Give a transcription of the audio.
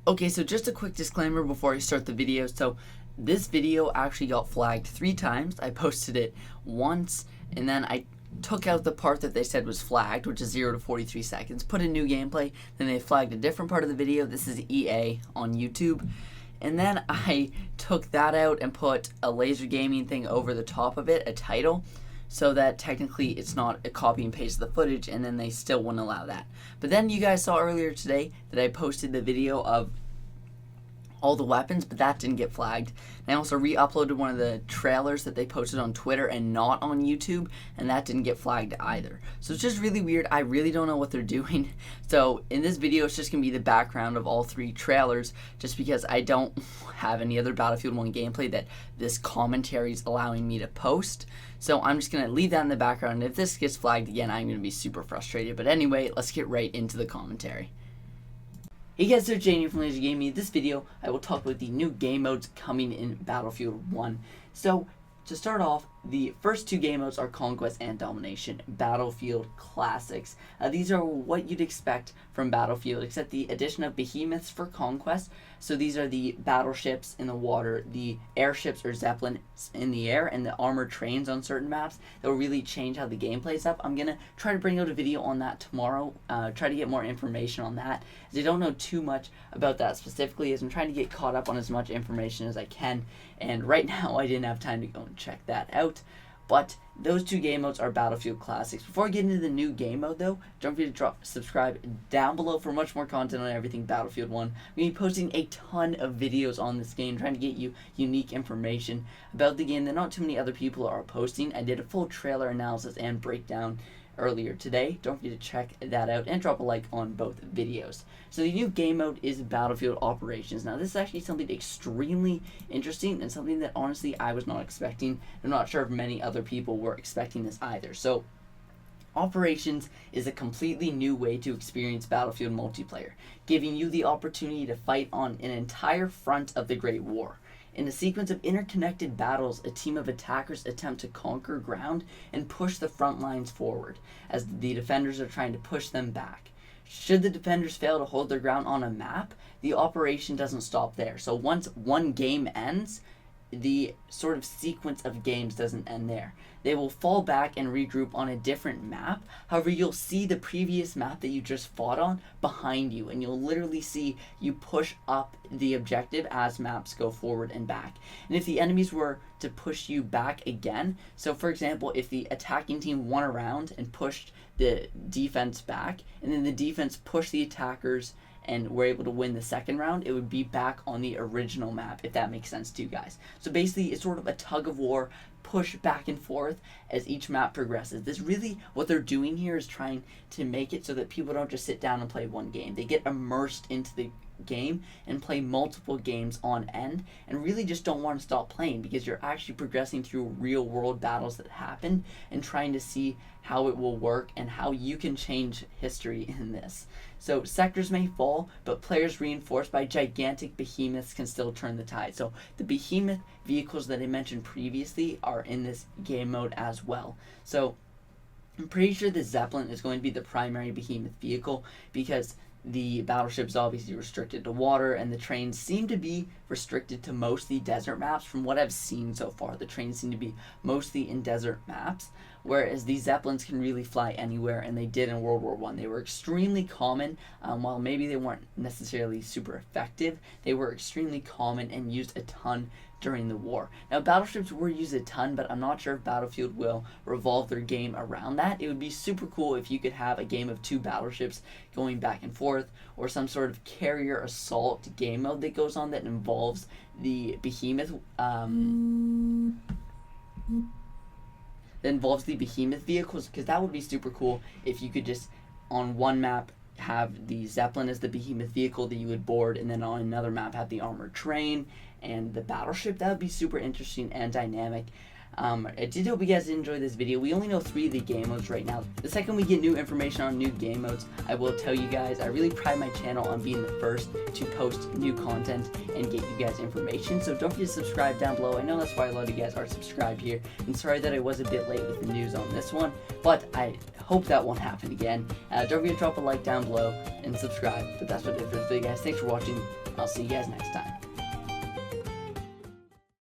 Okay, so just a quick disclaimer before I start the video. So this video actually got flagged 3 times. I posted it once, and then I took out the part that they said was flagged, which is 0 to 43 seconds, put in new gameplay, then they flagged a different part of the video. This is EA on YouTube. And then I took that out and put a laser gaming thing over the top of it, a title, so that technically it's not a copy and paste of the footage, and then they still wouldn't allow that. But then you guys saw earlier today that I posted the video of all the weapons, but that didn't get flagged. And I also re-uploaded one of the trailers that they posted on Twitter and not on YouTube, and that didn't get flagged either. So it's just really weird. I really don't know what they're doing. So in this video, it's just going to be the background of all 3 trailers, just because I don't have any other Battlefield 1 gameplay that this commentary is allowing me to post. So I'm just going to leave that in the background, and if this gets flagged again, I'm going to be super frustrated. But anyway, let's get right into the commentary. Hey guys, it's Jane here from LazerGaming. In this video, I will talk about the new game modes coming in Battlefield 1. So, to start off, the first 2 game modes are Conquest and Domination, Battlefield Classics. These are what you'd expect from Battlefield, except the addition of behemoths for Conquest. So these are the battleships in the water, the airships or zeppelins in the air, and the armored trains on certain maps that will really change how the gameplay is up. I'm going to try to bring out a video on that tomorrow, try to get more information on that, as I don't know too much about that specifically, as I'm trying to get caught up on as much information as I can, and right now I didn't have time to go and check that out. But those 2 game modes are Battlefield Classics. Before I get into the new game mode though, don't forget to subscribe down below for much more content on everything Battlefield 1. I'm going to be posting a ton of videos on this game, trying to get you unique information about the game that not too many other people are posting. I did a full trailer analysis and breakdown earlier today. Don't forget to check that out and drop a like on both videos. So the new game mode is Battlefield Operations. Now this is actually something extremely interesting and something that honestly I was not expecting. I'm not sure if many other people were expecting this either. So Operations is a completely new way to experience Battlefield multiplayer, giving you the opportunity to fight on an entire front of the Great War. In a sequence of interconnected battles, a team of attackers attempt to conquer ground and push the front lines forward, as the defenders are trying to push them back. Should the defenders fail to hold their ground on a map, the operation doesn't stop there. So once one game ends, the sort of sequence of games doesn't end there. They will fall back and regroup on a different map. However, you'll see the previous map that you just fought on behind you, and you'll literally see you push up the objective as maps go forward and back. And if the enemies were to push you back again, so for example, if the attacking team won a round and pushed the defense back, and then the defense pushed the attackers and were able to win the second round, it would be back on the original map, if that makes sense to you guys. So basically, it's sort of a tug of war, push back and forth as each map progresses. This really, what they're doing here is trying to make it so that people don't just sit down and play one game. They get immersed into the game and play multiple games on end, and really just don't want to stop playing, because you're actually progressing through real world battles that happen and trying to see how it will work and how you can change history in this. So sectors may fall, but players reinforced by gigantic behemoths can still turn the tide. So the behemoth vehicles that I mentioned previously are in this game mode as well. So I'm pretty sure the Zeppelin is going to be the primary behemoth vehicle, because the battleship's obviously restricted to water, and the trains seem to be restricted to mostly desert maps. From what I've seen so far, the trains seem to be mostly in desert maps, whereas these Zeppelins can really fly anywhere, and they did in World War I. They were extremely common. While maybe they weren't necessarily super effective, they were extremely common and used a ton during the war. Now, battleships were used a ton, but I'm not sure if Battlefield will revolve their game around that. It would be super cool if you could have a game of 2 battleships going back and forth, or some sort of carrier assault game mode that goes on that involves the behemoth vehicles, because that would be super cool if you could just on one map have the Zeppelin as the behemoth vehicle that you would board, and then on another map have the armored train and the battleship. That would be super interesting and dynamic. I did hope you guys did enjoy this video. We only know 3 of the game modes right now. The second we get new information on new game modes, I will tell you guys. I really pride my channel on being the first to post new content and get you guys information. So don't forget to subscribe down below. I know that's why a lot of you guys are subscribed here. And sorry that I was a bit late with the news on this one, but I hope that won't happen again. Don't forget to drop a like down below and subscribe. But that's what it is for today, guys. Thanks for watching. I'll see you guys next time.